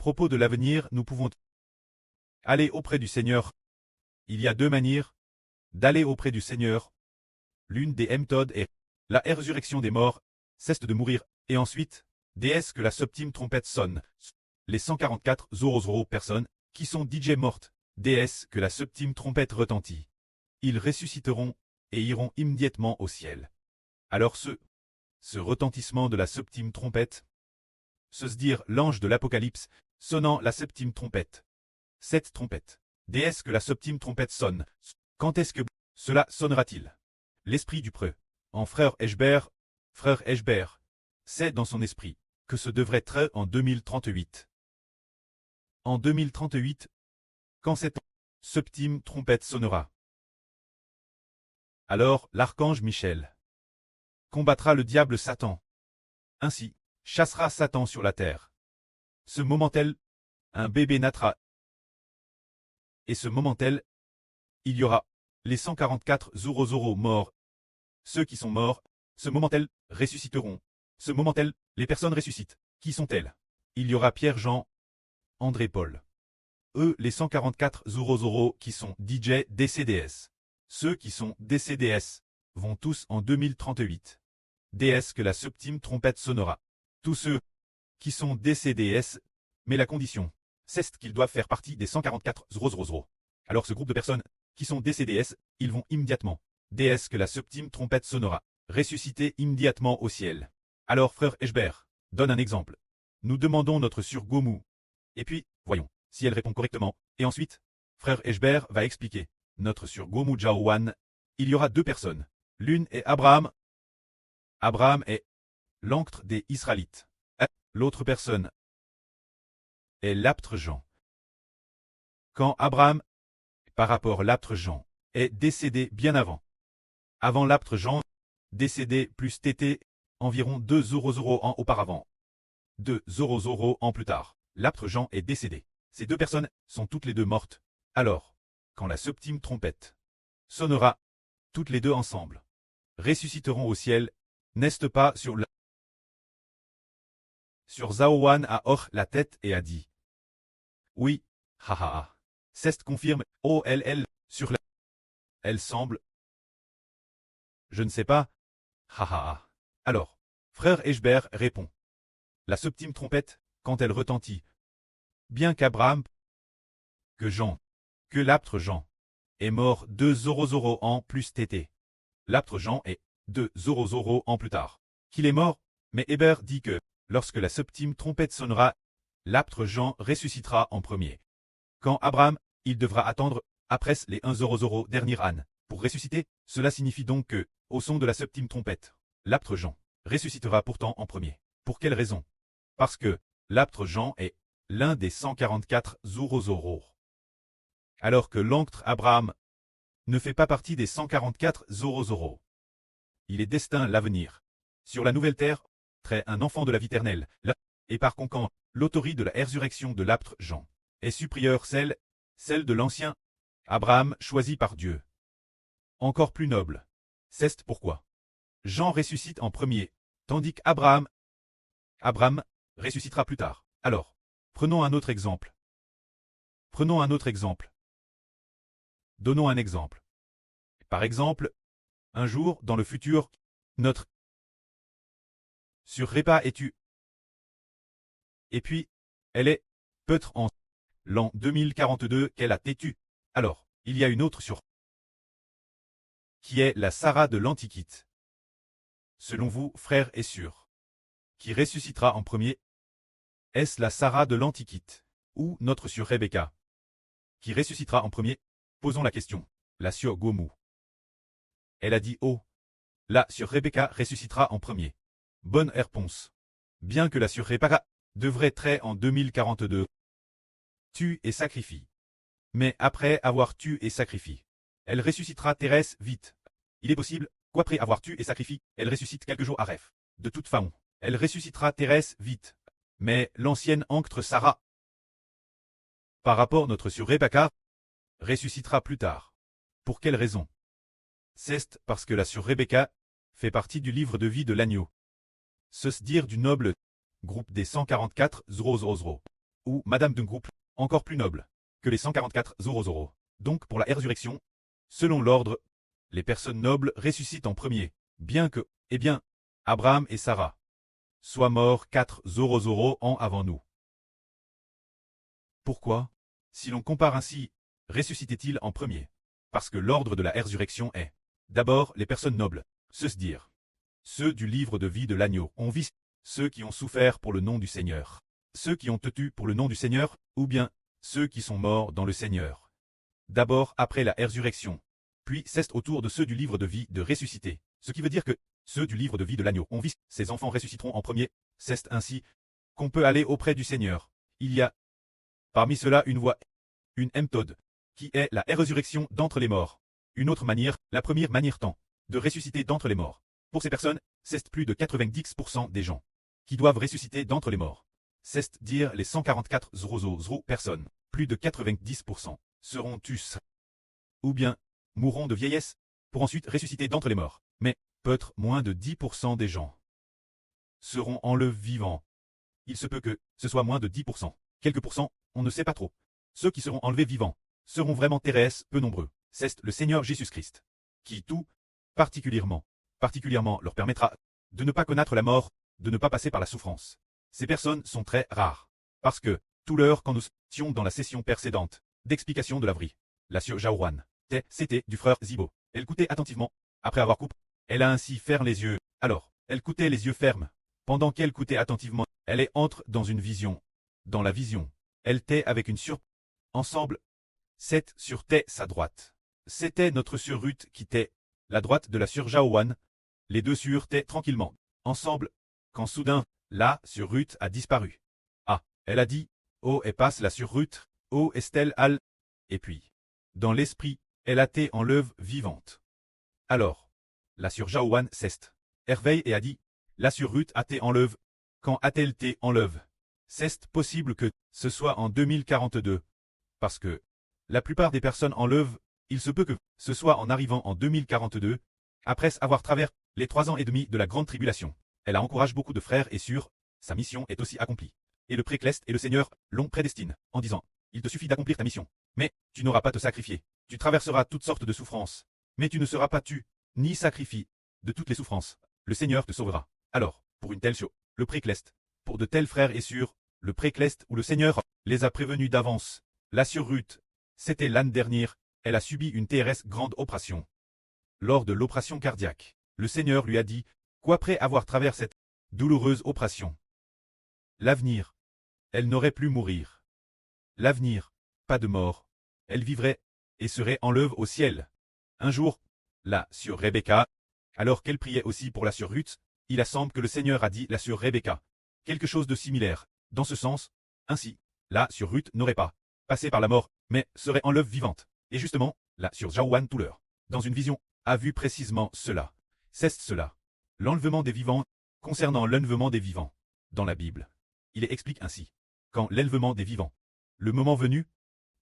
Propos de l'avenir, nous pouvons aller auprès du Seigneur. Il y a deux manières d'aller auprès du Seigneur. L'une des méthodes est la résurrection des morts, cesse de mourir, et ensuite, déesse que la septième trompette sonne. Les 144 personnes qui sont DJ mortes, déesse que la septième trompette retentit. Ils ressusciteront et iront immédiatement au ciel. Alors ce retentissement de la septième trompette, se dire l'ange de l'Apocalypse, sonnant la septième trompette. Cette trompette, déesse que la septième trompette sonne. Quand est-ce que cela sonnera-t-il? L'esprit du preux, en frère Eshbert, sait dans son esprit que ce devrait être en 2038. En 2038, quand cette septième trompette sonnera, alors l'archange Michel combattra le diable Satan. Ainsi, chassera Satan sur la terre. Ce moment-tel, un bébé naîtra. Et ce moment-tel, il y aura les 144 morts. Ceux qui sont morts, ce moment-tel, ressusciteront. Ce moment-tel, les personnes ressuscitent. Qui sont-elles? Il y aura Pierre, Jean, André, Paul. Eux, les 144 qui sont DJ DCDS. Ceux qui sont DCDS vont tous en 2038. DS que la septième trompette sonnera. Tous ceux qui sont DCDS, mais la condition, c'est qu'ils doivent faire partie des 144 Alors ce groupe de personnes qui sont DCDS, ils vont immédiatement. DS que la septième trompette sonnera. Ressusciter immédiatement au ciel. Alors frère Eshbert, donne un exemple. Nous demandons notre sœur Gomu. Et puis, voyons, si elle répond correctement. Et ensuite, frère Eshbert va expliquer. Notre sœur Gomu Jaouan, il y aura deux personnes. L'une est Abraham. Abraham est l'oncle des Israélites. L'autre personne est l'apôtre Jean. Quand Abraham, par rapport à l'apôtre Jean, est décédé bien avant l'apôtre Jean, décédé plus TT, environ 2 ans auparavant. 2 ans plus tard, l'apôtre Jean est décédé. Ces deux personnes sont toutes les deux mortes. Alors, quand la septième trompette sonnera, toutes les deux ensemble ressusciteront au ciel, n'est-ce pas sur Zaouan a hoch la tête et a dit. Oui, haha. Cest confirme, OLL, sur la. Elle semble. Je ne sais pas. Haha. Alors, frère Eshbert répond. La septième trompette, quand elle retentit. Bien qu'Abraham, que Jean, que l'apôtre Jean, est mort 2 ans plus TT. L'apôtre Jean est 2 ans plus tard. Qu'il est mort, mais Hébert dit que, lorsque la septième trompette sonnera, l'apôtre Jean ressuscitera en premier. Quand Abraham, il devra attendre, après les 1 dernier âne, pour ressusciter, cela signifie donc que, au son de la septième trompette, l'apôtre Jean ressuscitera pourtant en premier. Pour quelle raison? Parce que, l'apôtre Jean est l'un des 144 alors que l'oncle Abraham ne fait pas partie des 144 Il est destin l'avenir. Sur la nouvelle terre, très un enfant de la vie éternelle, et par conséquent, l'autorité de la résurrection de l'apôtre Jean est supérieure celle de l'ancien Abraham choisi par Dieu. Encore plus noble. C'est pourquoi Jean ressuscite en premier, tandis qu'Abraham ressuscitera plus tard. Alors, prenons un autre exemple. Donnons un exemple. Par exemple, un jour, dans le futur, notre sur Répa est tue. Et puis, elle est, peut-être en l'an 2042 qu'elle a têtu. Alors, il y a une autre sur qui est la Sarah de l'Antiquité. Selon vous, frère et sœur, qui ressuscitera en premier? Est-ce la Sarah de l'Antiquité, ou notre sœur Rebecca, qui ressuscitera en premier? Posons la question. La sœur Gomu. Elle a dit oh. La sœur Rebecca ressuscitera en premier. Bonne réponse. Bien que la sœur Rebecca devrait être en 2042. Tue et sacrifie. Mais après avoir tué et sacrifié, elle ressuscitera Thérèse vite. Il est possible qu'après avoir tué et sacrifié, elle ressuscite quelques jours à rêve. De toute façon, elle ressuscitera Thérèse vite. Mais l'ancienne anctre Sarah, par rapport à notre sœur Rebecca, ressuscitera plus tard. Pour quelle raison? C'est parce que la sœur Rebecca fait partie du livre de vie de l'agneau. Se dire du noble groupe des 144 ou madame d'un groupe, encore plus noble, que les 144 Zorozoro. Donc pour la résurrection, selon l'ordre, les personnes nobles ressuscitent en premier, bien que, eh bien, Abraham et Sarah soient morts 4 Zorozoro ans avant nous. Pourquoi? Si l'on compare ainsi, ressuscitait-il en premier? Parce que l'ordre de la résurrection est, d'abord les personnes nobles, se dire. Ceux du livre de vie de l'agneau ont vu ceux qui ont souffert pour le nom du Seigneur, ceux qui ont tué pour le nom du Seigneur, ou bien ceux qui sont morts dans le Seigneur. D'abord après la résurrection, puis c'est autour de ceux du livre de vie de ressusciter, ce qui veut dire que ceux du livre de vie de l'agneau ont vu ces enfants ressusciteront en premier, c'est ainsi qu'on peut aller auprès du Seigneur. Il y a parmi ceux-là une voie, une méthode, qui est la résurrection d'entre les morts. Une autre manière, la première manière tant, de ressusciter d'entre les morts. Pour ces personnes, c'est plus de 90% des gens qui doivent ressusciter d'entre les morts. C'est dire les 144 personnes, plus de 90% seront tués. Ou bien, mourront de vieillesse, pour ensuite ressusciter d'entre les morts. Mais, peut-être moins de 10% des gens seront enlevés vivants. Il se peut que ce soit moins de 10%. Quelques pourcents, on ne sait pas trop. Ceux qui seront enlevés vivants seront vraiment terrestres, peu nombreux. C'est le Seigneur Jésus-Christ, qui tout, particulièrement leur permettra de ne pas connaître la mort, de ne pas passer par la souffrance. Ces personnes sont très rares, parce que, tout l'heure quand nous étions dans la session précédente, d'explication de la vie, la sœur Jaouan, c'était du frère Zibo. Elle écoutait attentivement, après avoir coupé, elle a ainsi fermé les yeux, alors, elle écoutait les yeux fermes. Pendant qu'elle écoutait attentivement, elle entre dans une vision. Dans la vision, elle était avec une ensemble, 7 sur sa droite. C'était notre sœur Ruth qui était, la droite de la sœur Jaouan. Les deux sœurs étaient tranquillement, ensemble, quand soudain, la sœur Ruth a disparu. Ah, elle a dit, oh et passe la sœur Ruth, oh Estelle Al. Et puis, dans l'esprit, elle a été enlevée vivante. Alors, la sœur Jaouan s'est réveillée et a dit, la sœur Ruth a été enlevée. Quand a-t-elle été enlevée? C'est possible que ce soit en 2042, parce que la plupart des personnes enlèvent, il se peut que ce soit en arrivant en 2042, après avoir traversé les 3 ans et demi de la grande tribulation. Elle a encouragé beaucoup de frères et sœurs, sa mission est aussi accomplie. Et le précleste et le Seigneur l'ont prédestiné, en disant, il te suffit d'accomplir ta mission, mais tu n'auras pas à te sacrifier. Tu traverseras toutes sortes de souffrances, mais tu ne seras pas tué, ni sacrifié. De toutes les souffrances, le Seigneur te sauvera. Alors, pour une telle chose, le précleste, pour de tels frères et sœurs, le précleste ou le Seigneur les a prévenus d'avance. La sœur Ruth, c'était l'année dernière, elle a subi une TRS grande opération. Lors de l'opération cardiaque, le Seigneur lui a dit, qu'après avoir traversé cette douloureuse opération, l'avenir, elle n'aurait plus mourir. L'avenir, pas de mort, elle vivrait et serait enlevée au ciel. Un jour, la sœur Rebecca, alors qu'elle priait aussi pour la sœur Ruth, il semble que le Seigneur a dit la sœur Rebecca quelque chose de similaire, dans ce sens, ainsi, la sœur Ruth n'aurait pas passé par la mort, mais serait enlevée vivante. Et justement, la sœur Jaouan Touler, dans une vision, a vu précisément cela. C'est cela. L'enlèvement des vivants, concernant l'enlèvement des vivants. Dans la Bible, il explique ainsi. Quand l'enlèvement des vivants, le moment venu,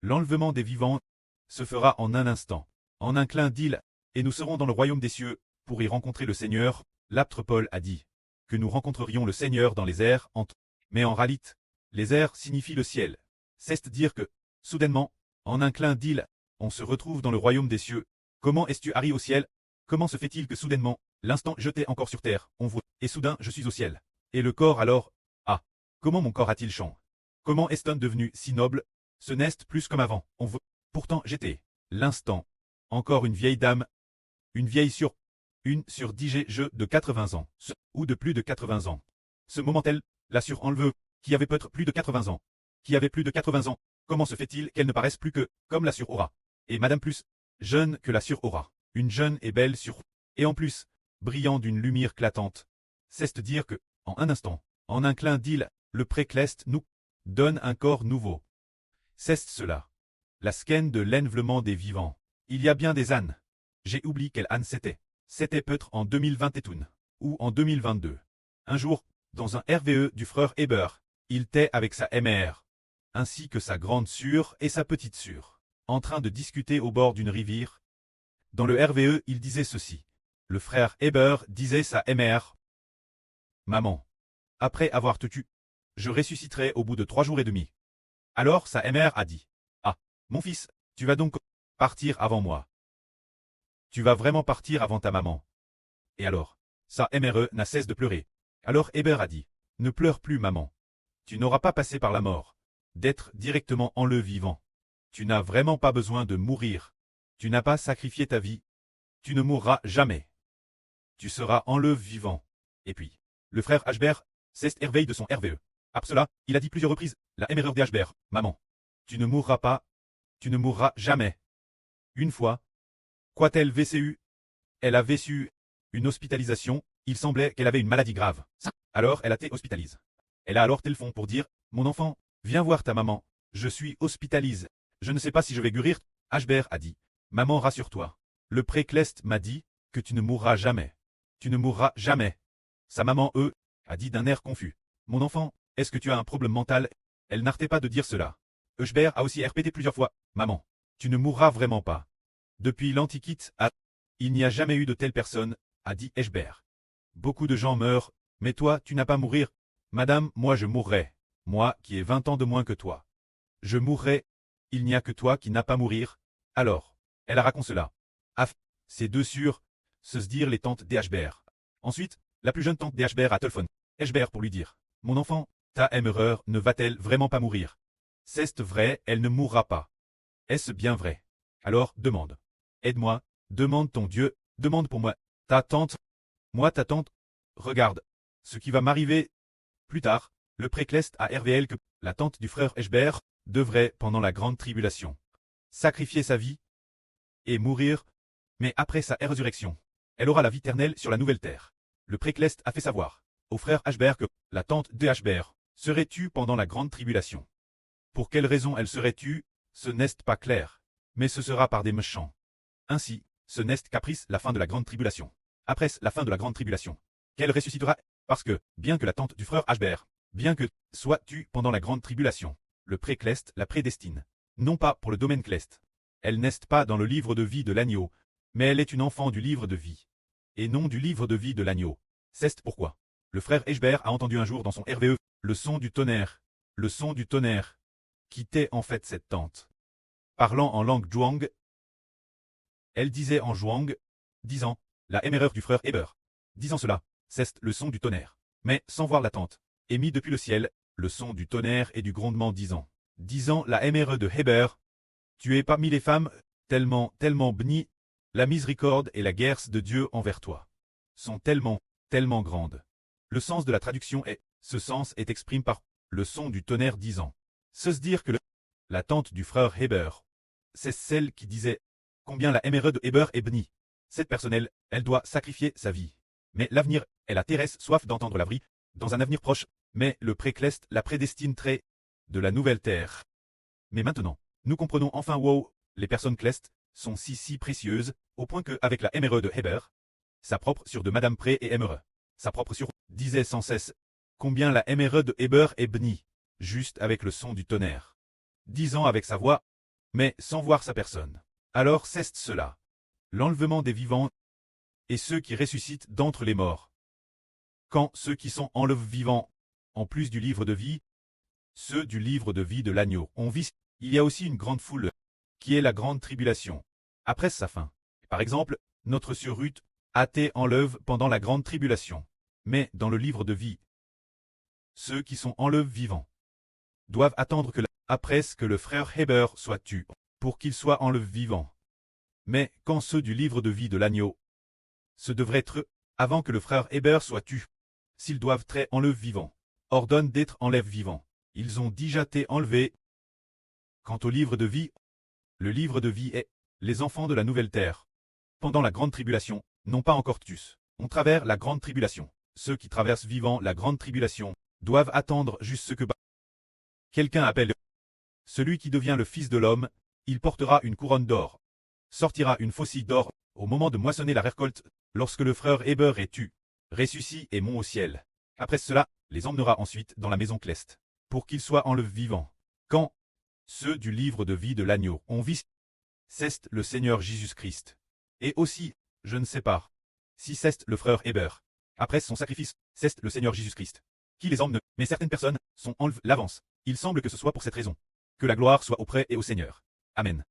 l'enlèvement des vivants se fera en un instant, en un clin d'œil, et nous serons dans le royaume des cieux, pour y rencontrer le Seigneur. L'apôtre Paul a dit que nous rencontrerions le Seigneur dans les airs, mais en réalité, les airs signifient le ciel. C'est-à-dire que, soudainement, en un clin d'œil, on se retrouve dans le royaume des cieux. Comment est-ce arrivé au ciel? Comment se fait-il que soudainement, l'instant j'étais encore sur terre, on voit, et soudain je suis au ciel? Et le corps alors? Ah, comment mon corps a-t-il changé? Comment est-ce devenu si noble? Ce n'est plus comme avant, on voit. Pourtant j'étais, l'instant, encore une vieille dame, une vieille sur 10 jeux de 80 ans, ou de plus de 80 ans. Ce moment-elle, la surenlevée, qui avait peut-être plus de 80 ans, qui avait plus de 80 ans, comment se fait-il qu'elle ne paraisse plus que, comme la sur-aura, et madame plus, jeune que la sur-aura, une jeune et belle sur, et en plus, brillant d'une lumière éclatante. C'est-à-dire que, en un instant, en un clin d'œil, le précleste nous donne un corps nouveau. C'est cela. La scan de l'enlèvement des vivants. Il y a bien des ânes. J'ai oublié quelle âne c'était. C'était peut-être en 2021, ou en 2022. Un jour, dans un RVE du frère Eber, il était avec sa mère, ainsi que sa grande sœur et sa petite sœur, en train de discuter au bord d'une rivière. Dans le RVE, il disait ceci. Le frère Eber disait sa mère, « Maman, après avoir te tué, je ressusciterai au bout de 3 jours et demi. Alors sa mère a dit, ah, mon fils, tu vas donc partir avant moi. Tu vas vraiment partir avant ta maman. Et alors, sa mère n'a cesse de pleurer. Alors Héber a dit, ne pleure plus maman. Tu n'auras pas passé par la mort, d'être directement en le vivant. Tu n'as vraiment pas besoin de mourir. Tu n'as pas sacrifié ta vie. Tu ne mourras jamais. Tu seras en le vivant. Et puis, le frère Ashber s'est éveillé de son RVE. Après cela, il a dit plusieurs reprises, la erreur d'Ashber, maman. Tu ne mourras pas. Tu ne mourras jamais. Une fois, qu'a-t-elle vécu? Elle a vécu une hospitalisation, il semblait qu'elle avait une maladie grave. Alors elle a été hospitalisée. Elle a alors téléphone pour dire, mon enfant, viens voir ta maman, je suis hospitalisée. Je ne sais pas si je vais guérir. Ashber a dit, maman rassure-toi. Le pré-Clest m'a dit que tu ne mourras jamais. Tu ne mourras jamais. Sa maman, a dit d'un air confus. Mon enfant, est-ce que tu as un problème mental? Elle n'arrêtait pas de dire cela. Ashber a aussi répété plusieurs fois, maman, tu ne mourras vraiment pas. Depuis l'Antiquité, il n'y a jamais eu de telle personne, a dit Ashber. Beaucoup de gens meurent, mais toi, tu n'as pas mourir. Madame, moi je mourrai. Moi, qui ai 20 ans de moins que toi. Je mourrai. Il n'y a que toi qui n'as pas mourir. Alors, elle a raconté cela. Ces deux sûrs, se dire les tantes d'Ashber. Ensuite, la plus jeune tante d'Ashber a téléphone Ashber pour lui dire, mon enfant, ta erreur ne va-t-elle vraiment pas mourir? C'est vrai, elle ne mourra pas. Est-ce bien vrai? Alors, demande. Aide-moi, demande ton Dieu, demande pour moi. Ta tante, moi ta tante, regarde, ce qui va m'arriver. Plus tard, le pré-Clest a RVL que la tante du frère Ashber devrait, pendant la grande tribulation, sacrifier sa vie et mourir, mais après sa résurrection, elle aura la vie éternelle sur la nouvelle terre. Le pré-Clest a fait savoir au frère Ashber que la tante de Ashber serait tue pendant la grande tribulation. Pour quelle raison elle serait tue, ce n'est pas clair, mais ce sera par des méchants. Ainsi, ce n'est qu'après la fin de la grande tribulation. Après la fin de la grande tribulation, qu'elle ressuscitera, parce que, bien que la tante du frère Ashber, bien que soit tue pendant la grande tribulation, le pré-Clest la prédestine. Non pas pour le domaine Clest. Elle n'est pas dans le livre de vie de l'agneau, mais elle est une enfant du livre de vie. Et non du livre de vie de l'agneau. C'est pourquoi. Le frère Ashber a entendu un jour dans son RVE, le son du tonnerre. Le son du tonnerre. Qui était en fait cette tante. Parlant en langue Zhuang, elle disait en Zhuang, disant, la erreur du frère Heber. Disant cela, c'est le son du tonnerre. Mais sans voir la tante, émis depuis le ciel, le son du tonnerre et du grondement disant la MRE de Heber, tu es parmi les femmes, tellement bénie, la miséricorde et la guerre de Dieu envers toi sont tellement grandes. Le sens de la traduction est, ce sens est exprimé par le son du tonnerre disant. Se dire que la tante du frère Heber, c'est celle qui disait combien la MRE de Heber est bénie. Cette personne, elle doit sacrifier sa vie. Mais l'avenir, elle a Thérèse soif d'entendre la vie, dans un avenir proche, mais le pré-Clest la prédestine très de la nouvelle terre. Mais maintenant, nous comprenons enfin wow, les personnes Clest sont si précieuses, au point que avec la MRE de Heber, sa propre sur de Madame Pré et MRE, sa propre sur, disait sans cesse, combien la MRE de Heber est bénie, juste avec le son du tonnerre. Disant avec sa voix, mais sans voir sa personne. Alors c'est cela. L'enlèvement des vivants et ceux qui ressuscitent d'entre les morts. Quand ceux qui sont enlevés vivants, en plus du livre de vie, ceux du livre de vie de l'agneau ont vu, il y a aussi une grande foule, qui est la grande tribulation, après sa fin. Par exemple, notre sœur Ruth a été enlevée pendant la grande tribulation. Mais dans le livre de vie, ceux qui sont enlevés vivants doivent attendre que après que le frère Heber soit tué, pour qu'il soit enlevé vivant. Mais quand ceux du livre de vie de l'agneau, ce devrait être avant que le frère Heber soit tué, s'ils doivent être enlevés vivants, ordonne d'être enlèvés vivants. Ils ont déjà été enlevés. Quant au livre de vie, le livre de vie est les enfants de la nouvelle terre. Pendant la grande tribulation, n'ont pas encore tué. On traverse la grande tribulation. Ceux qui traversent vivant la grande tribulation doivent attendre juste ce que quelqu'un appelle celui qui devient le Fils de l'homme, il portera une couronne d'or, sortira une faucille d'or, au moment de moissonner la récolte, lorsque le frère Heber est tué, ressuscite et monte au ciel. Après cela, les emmènera ensuite dans la maison Clest, pour qu'ils soient enlevés vivants. Quand ceux du livre de vie de l'agneau ont vu, c'est le Seigneur Jésus-Christ. Et aussi, je ne sais pas, si c'est le frère Heber. Après son sacrifice, c'est le Seigneur Jésus-Christ qui les emmène, mais certaines personnes sont enlevées l'avance. Il semble que ce soit pour cette raison Que la gloire soit auprès et au Seigneur. Amen.